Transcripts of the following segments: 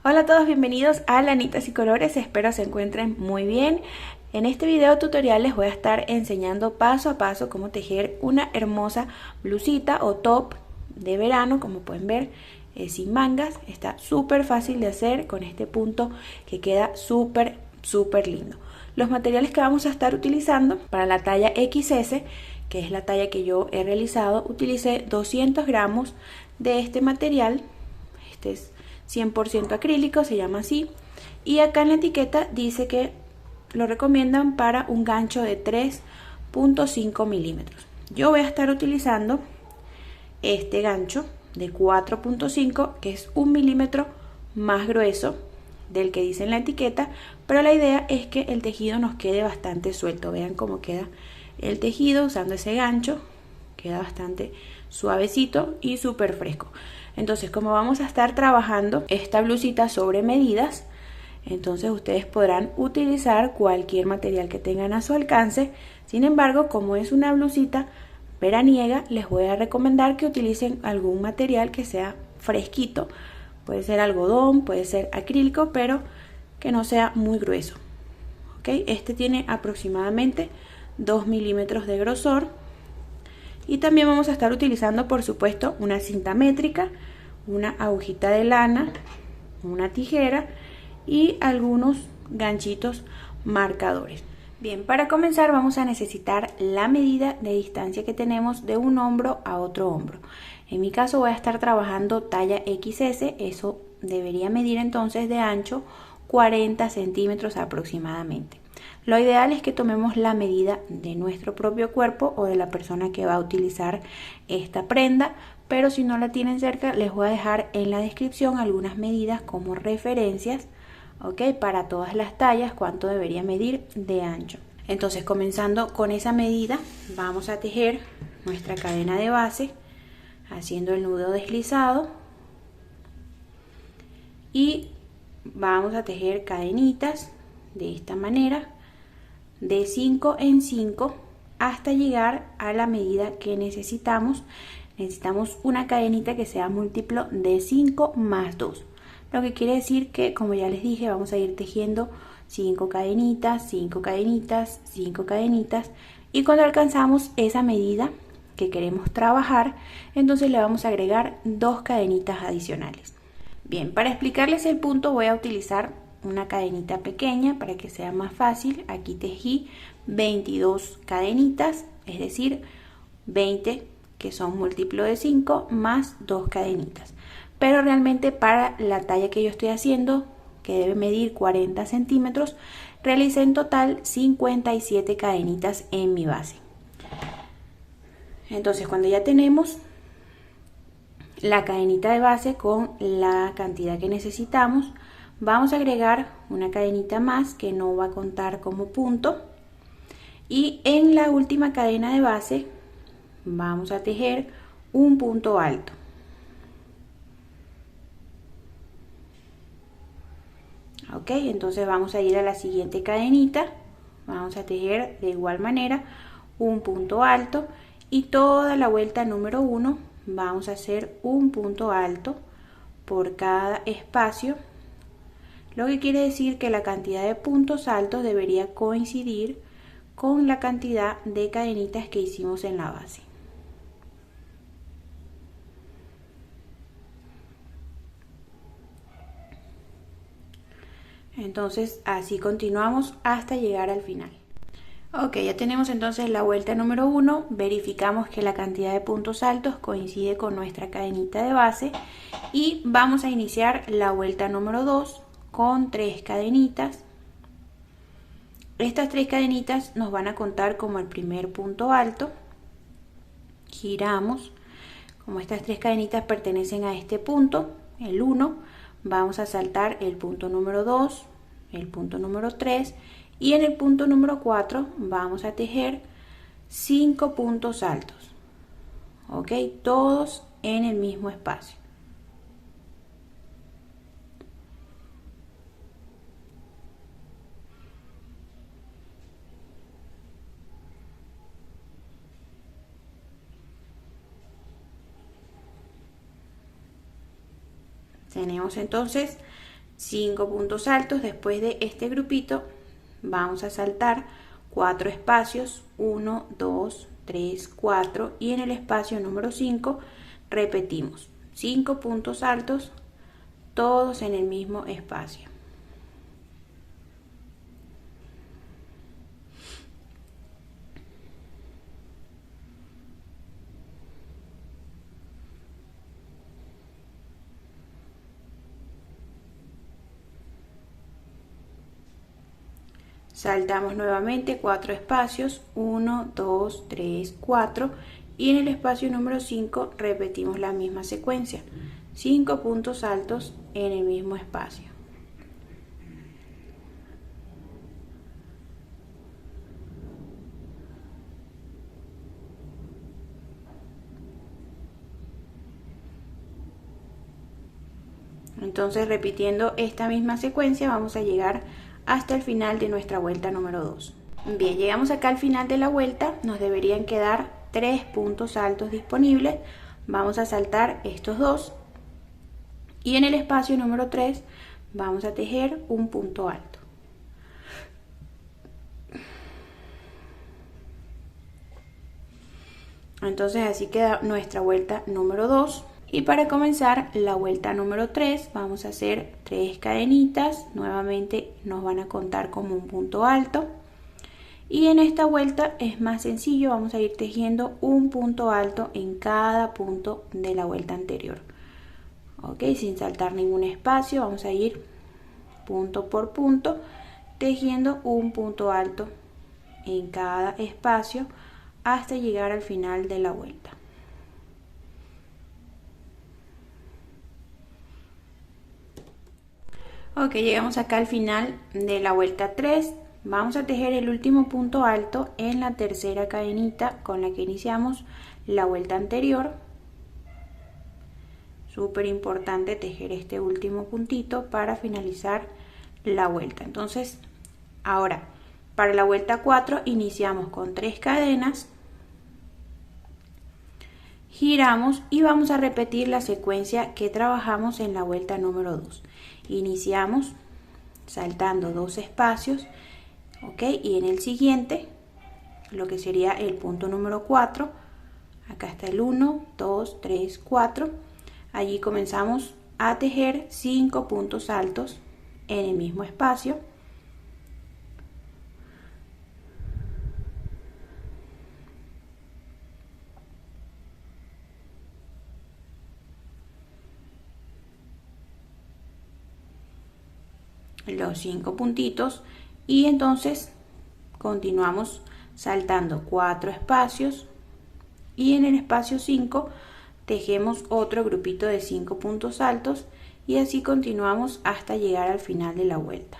Hola a todos, bienvenidos a Lanitas y Colores, espero se encuentren muy bien. En este video tutorial les voy a estar enseñando paso a paso cómo tejer una hermosa blusita o top de verano, como pueden ver, sin mangas. Está súper fácil de hacer con este punto que queda súper lindo. Los materiales que vamos a estar utilizando para la talla XS, que es la talla que yo he realizado, utilicé 200 gramos de este material. Este es 100% acrílico, se llama así, y acá en la etiqueta dice que lo recomiendan para un gancho de 3.5 milímetros. Yo voy a estar utilizando este gancho de 4.5, que es 1 milímetro más grueso del que dice en la etiqueta, pero la idea es que el tejido nos quede bastante suelto. Vean cómo queda el tejido usando ese gancho, queda bastante suavecito y súper fresco. Entonces, como vamos a estar trabajando esta blusita sobre medidas, entonces ustedes podrán utilizar cualquier material que tengan a su alcance. Sin embargo, como es una blusita veraniega, les voy a recomendar que utilicen algún material que sea fresquito. Puede ser algodón, puede ser acrílico, pero que no sea muy grueso. ¿Okay? Este tiene aproximadamente 2 milímetros de grosor. Y también vamos a estar utilizando, por supuesto, una cinta métrica, una agujita de lana, una tijera y algunos ganchitos marcadores. Bien, para comenzar vamos a necesitar la medida de distancia que tenemos de un hombro a otro hombro. En mi caso voy a estar trabajando talla XS, eso debería medir entonces de ancho 40 centímetros aproximadamente. Lo ideal es que tomemos la medida de nuestro propio cuerpo o de la persona que va a utilizar esta prenda, pero si no la tienen cerca les voy a dejar en la descripción algunas medidas como referencias, ¿ok? Para todas las tallas, cuánto debería medir de ancho. Entonces, comenzando con esa medida, vamos a tejer nuestra cadena de base haciendo el nudo deslizado y vamos a tejer cadenitas de esta manera de 5 en 5 hasta llegar a la medida que necesitamos. Necesitamos una cadenita que sea múltiplo de 5 más 2, lo que quiere decir que, como ya les dije, vamos a ir tejiendo 5 cadenitas, 5 cadenitas, 5 cadenitas, y cuando alcanzamos esa medida que queremos trabajar, entonces le vamos a agregar 2 cadenitas adicionales. Bien, para explicarles el punto voy a utilizar una cadenita pequeña para que sea más fácil. Aquí tejí 22 cadenitas, es decir, 20 que son múltiplo de 5 más 2 cadenitas. Pero realmente para la talla que yo estoy haciendo, que debe medir 40 centímetros, realicé en total 57 cadenitas en mi base. Entonces, cuando ya tenemos la cadenita de base con la cantidad que necesitamos, vamos a agregar una cadenita más que no va a contar como punto, y en la última cadena de base vamos a tejer un punto alto. Ok, entonces vamos a ir a la siguiente cadenita, vamos a tejer de igual manera un punto alto, y toda la vuelta número 1 vamos a hacer un punto alto por cada espacio, lo que quiere decir que la cantidad de puntos altos debería coincidir con la cantidad de cadenitas que hicimos en la base. Entonces así continuamos hasta llegar al final. Ok, ya tenemos entonces la vuelta número 1, verificamos que la cantidad de puntos altos coincide con nuestra cadenita de base y vamos a iniciar la vuelta número 2 con 3 cadenitas. Estas 3 cadenitas nos van a contar como el primer punto alto. Giramos, como estas 3 cadenitas pertenecen a este punto, el 1, vamos a saltar el punto número 2, el punto número 3, y en el punto número 4 vamos a tejer 5 puntos altos, ok, todos en el mismo espacio. Tenemos entonces 5 puntos altos. Después de este grupito vamos a saltar 4 espacios, 1, 2, 3, 4, y en el espacio número 5 repetimos 5 puntos altos, todos en el mismo espacio. Saltamos nuevamente 4 espacios, 1, 2, 3, 4, y en el espacio número 5 repetimos la misma secuencia, 5 puntos altos en el mismo espacio. Entonces, repitiendo esta misma secuencia, vamos a llegar hasta el final de nuestra vuelta número 2. Bien, llegamos acá al final de la vuelta, nos deberían quedar 3 puntos altos disponibles. Vamos a saltar estos dos y en el espacio número 3 vamos a tejer un punto alto. Entonces así queda nuestra vuelta número 2. Y para comenzar la vuelta número 3 vamos a hacer 3 cadenitas, nuevamente nos van a contar como un punto alto, y en esta vuelta es más sencillo, vamos a ir tejiendo un punto alto en cada punto de la vuelta anterior, ok, sin saltar ningún espacio. Vamos a ir punto por punto tejiendo un punto alto en cada espacio hasta llegar al final de la vuelta. Ok, llegamos acá al final de la vuelta 3. Vamos a tejer el último punto alto en la tercera cadenita con la que iniciamos la vuelta anterior. Súper importante tejer este último puntito para finalizar la vuelta. Entonces, ahora, para la vuelta 4 iniciamos con 3 cadenas, giramos y vamos a repetir la secuencia que trabajamos en la vuelta número 2. Iniciamos saltando 2 espacios, ok, y en el siguiente, lo que sería el punto número 4, acá está el 1, 2, 3, 4, allí comenzamos a tejer 5 puntos altos en el mismo espacio. Los 5 puntitos, y entonces continuamos saltando 4 espacios y en el espacio 5 tejemos otro grupito de 5 puntos altos, y así continuamos hasta llegar al final de la vuelta.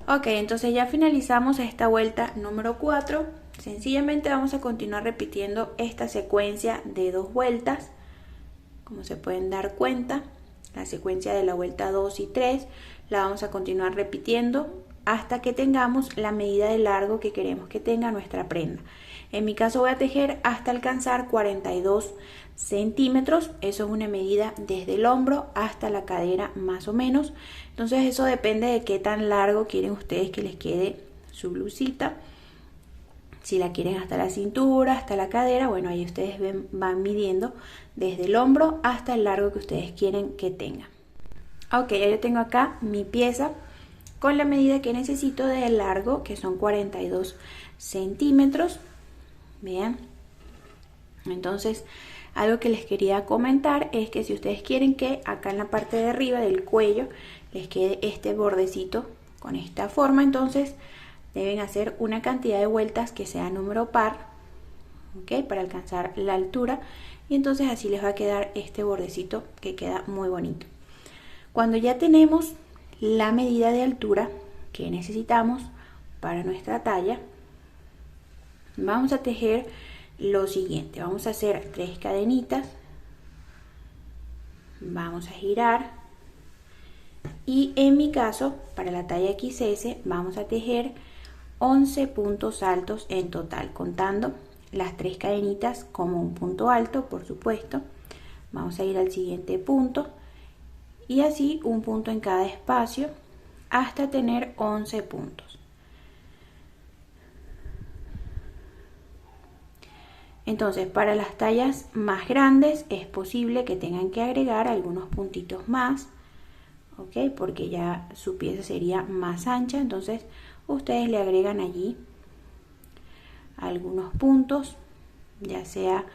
Ok, entonces ya finalizamos esta vuelta número 4. Sencillamente vamos a continuar repitiendo esta secuencia de 2 vueltas. Como se pueden dar cuenta, la secuencia de la vuelta 2 y 3 la vamos a continuar repitiendo hasta que tengamos la medida de largo que queremos que tenga nuestra prenda. En mi caso voy a tejer hasta alcanzar 42 centímetros, eso es una medida desde el hombro hasta la cadera más o menos. Entonces eso depende de qué tan largo quieren ustedes que les quede su blusita. Si la quieren hasta la cintura, hasta la cadera, bueno, ahí ustedes van midiendo desde el hombro hasta el largo que ustedes quieren que tenga. Ok, ya yo tengo acá mi pieza con la medida que necesito de largo, que son 42 centímetros. Vean, entonces algo que les quería comentar es que si ustedes quieren que acá en la parte de arriba del cuello les quede este bordecito con esta forma, entonces deben hacer una cantidad de vueltas que sea número par, ¿ok? Para alcanzar la altura, y entonces así les va a quedar este bordecito que queda muy bonito. Cuando ya tenemos la medida de altura que necesitamos para nuestra talla, vamos a tejer lo siguiente. Vamos a hacer 3 cadenitas, vamos a girar Y en mi caso, para la talla XS, vamos a tejer 11 puntos altos en total, contando las 3 cadenitas como un punto alto, por supuesto. Vamos a ir al siguiente punto y así un punto en cada espacio hasta tener 11 puntos. Entonces, para las tallas más grandes es posible que tengan que agregar algunos puntitos más, ¿ok? Porque ya su pieza sería más ancha, entonces ustedes le agregan allí algunos puntos, ya sea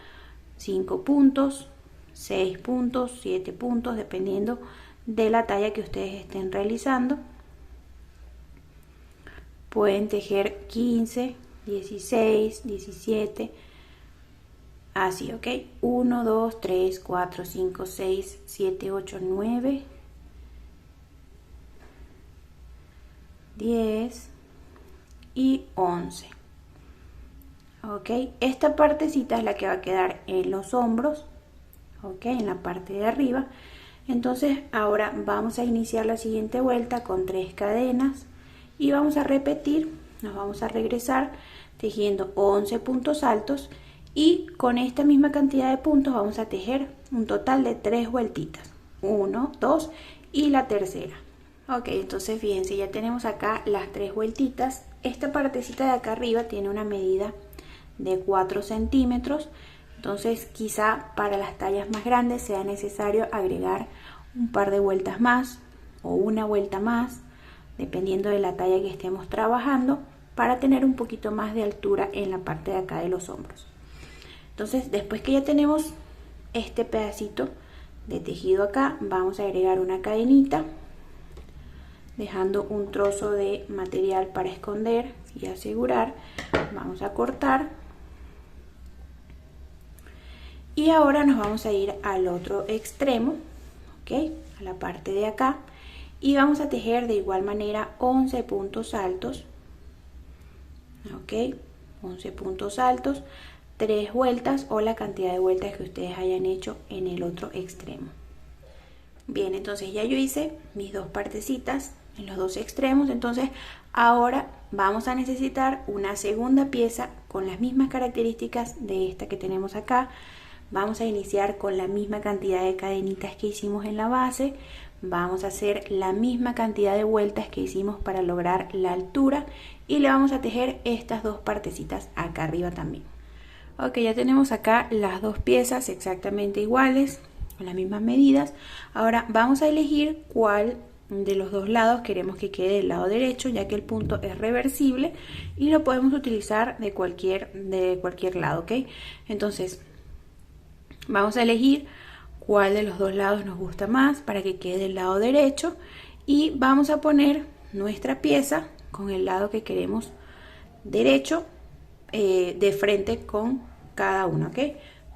5 puntos, 6 puntos, 7 puntos, dependiendo de la talla que ustedes estén realizando. Pueden tejer 15, 16, 17, así, ¿ok? 1, 2, 3, 4, 5, 6, 7, 8, 9, 10 y 11. Ok, esta partecita es la que va a quedar en los hombros, ok, en la parte de arriba. Entonces ahora vamos a iniciar la siguiente vuelta con 3 cadenas y vamos a repetir, nos vamos a regresar tejiendo 11 puntos altos y con esta misma cantidad de puntos vamos a tejer un total de 3 vueltitas, 1, 2 y la tercera. Ok, entonces fíjense, ya tenemos acá las 3 vueltitas. Esta partecita de acá arriba tiene una medida de 4 centímetros, entonces quizá para las tallas más grandes sea necesario agregar un par de vueltas más o una vuelta más, dependiendo de la talla que estemos trabajando, para tener un poquito más de altura en la parte de acá de los hombros. Entonces, después que ya tenemos este pedacito de tejido acá, vamos a agregar una cadenita, dejando un trozo de material para esconder y asegurar. Vamos a cortar y ahora nos vamos a ir al otro extremo, ok, a la parte de acá, y vamos a tejer de igual manera 11 puntos altos, ok, 11 puntos altos, 3 vueltas o la cantidad de vueltas que ustedes hayan hecho en el otro extremo. Bien, entonces ya yo hice mis dos partecitas en los dos extremos, entonces ahora vamos a necesitar una segunda pieza con las mismas características de esta que tenemos acá. Vamos a iniciar con la misma cantidad de cadenitas que hicimos en la base, vamos a hacer la misma cantidad de vueltas que hicimos para lograr la altura y le vamos a tejer estas dos partecitas acá arriba también. Ok, ya tenemos acá las dos piezas exactamente iguales, con las mismas medidas. Ahora vamos a elegir cuál de los dos lados queremos que quede del lado derecho, ya que el punto es reversible y lo podemos utilizar de cualquier lado, ¿ok? Entonces vamos a elegir cuál de los dos lados nos gusta más para que quede del lado derecho y vamos a poner nuestra pieza con el lado que queremos derecho, de frente con cada uno, ¿ok?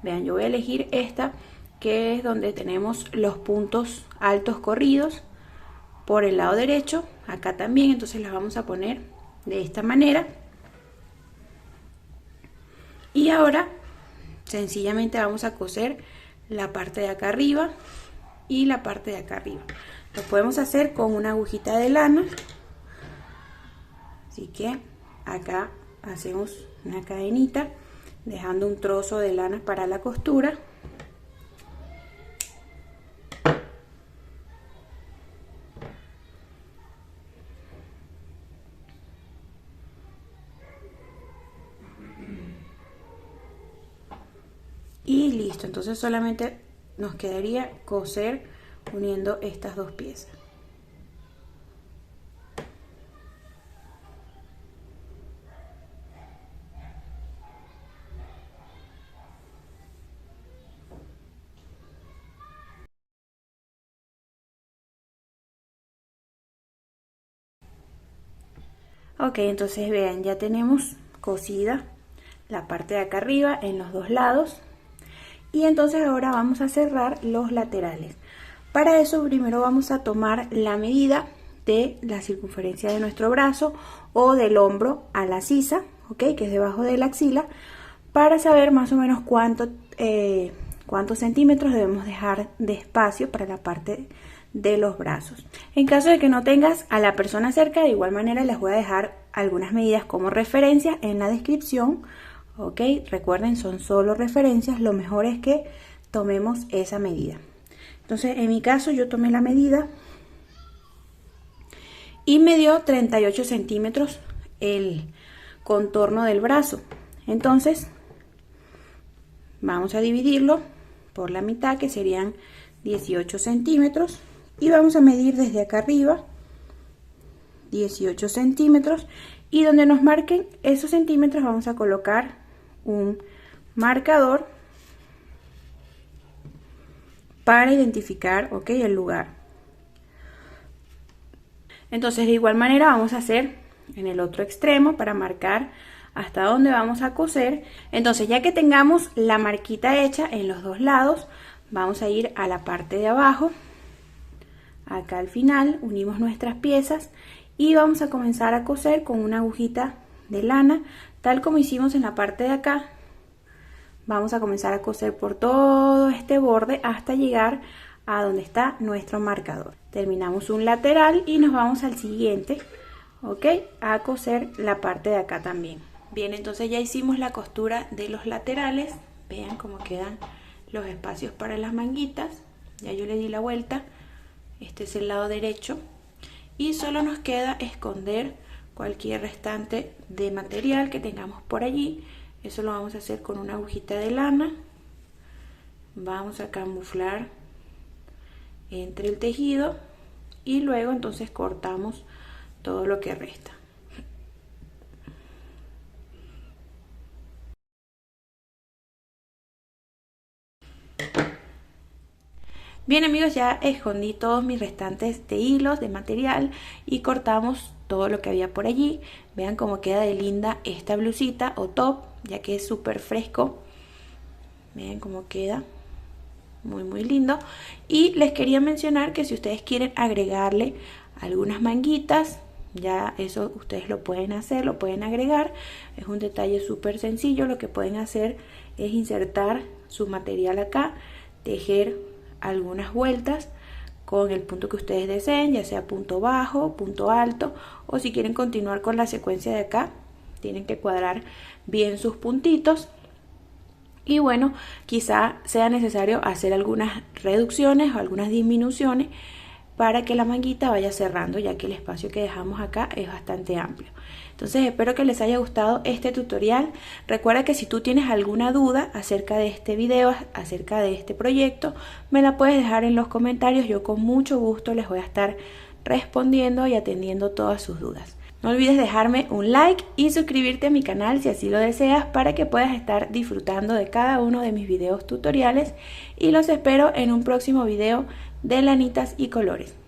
Vean, yo voy a elegir esta que es donde tenemos los puntos altos corridos por el lado derecho, acá también, entonces las vamos a poner de esta manera y ahora sencillamente vamos a coser la parte de acá arriba y la parte de acá arriba. Lo podemos hacer con una agujita de lana, así que acá hacemos una cadenita dejando un trozo de lana para la costura. Y listo, entonces solamente nos quedaría coser uniendo estas dos piezas. Ok, entonces vean, ya tenemos cosida la parte de acá arriba en los dos lados. Y entonces ahora vamos a cerrar los laterales. Para eso primero vamos a tomar la medida de la circunferencia de nuestro brazo o del hombro a la sisa, ¿ok? Que es debajo de la axila, para saber más o menos cuántos centímetros debemos dejar de espacio para la parte de los brazos. En caso de que no tengas a la persona cerca, de igual manera les voy a dejar algunas medidas como referencia en la descripción. Ok, recuerden, son solo referencias, lo mejor es que tomemos esa medida. Entonces en mi caso yo tomé la medida y me dio 38 centímetros el contorno del brazo. Entonces vamos a dividirlo por la mitad, que serían 18 centímetros, y vamos a medir desde acá arriba 18 centímetros, y donde nos marquen esos centímetros vamos a colocar un marcador para identificar, ok, el lugar. Entonces de igual manera vamos a hacer en el otro extremo para marcar hasta dónde vamos a coser. Entonces ya que tengamos la marquita hecha en los dos lados, vamos a ir a la parte de abajo, acá al final unimos nuestras piezas y vamos a comenzar a coser con una agujita de lana, tal como hicimos en la parte de acá. Vamos a comenzar a coser por todo este borde hasta llegar a donde está nuestro marcador. Terminamos un lateral y nos vamos al siguiente, ok, a coser la parte de acá también. Bien, entonces ya hicimos la costura de los laterales. Vean cómo quedan los espacios para las manguitas. Ya yo le di la vuelta. Este es el lado derecho y solo nos queda esconder cualquier restante de material que tengamos por allí. Eso lo vamos a hacer con una agujita de lana. Vamos a camuflar entre el tejido y luego entonces cortamos todo lo que resta. Bien amigos, ya escondí todos mis restantes de hilos de material y cortamos todo lo que había por allí. Vean cómo queda de linda esta blusita o top, ya que es súper fresco. Vean cómo queda, muy lindo. Y les quería mencionar que si ustedes quieren agregarle algunas manguitas, ya eso ustedes lo pueden hacer, lo pueden agregar. Es un detalle súper sencillo. Lo que pueden hacer es insertar su material acá, tejer algunas vueltas con el punto que ustedes deseen, ya sea punto bajo, punto alto, o si quieren continuar con la secuencia de acá, tienen que cuadrar bien sus puntitos. Y bueno, quizá sea necesario hacer algunas reducciones o algunas disminuciones para que la manguita vaya cerrando, ya que el espacio que dejamos acá es bastante amplio. Entonces espero que les haya gustado este tutorial. Recuerda que si tú tienes alguna duda acerca de este video, acerca de este proyecto, me la puedes dejar en los comentarios. Yo con mucho gusto les voy a estar respondiendo y atendiendo todas sus dudas. No olvides dejarme un like y suscribirte a mi canal si así lo deseas, para que puedas estar disfrutando de cada uno de mis videos tutoriales, y los espero en un próximo video de Lanitas y Colores.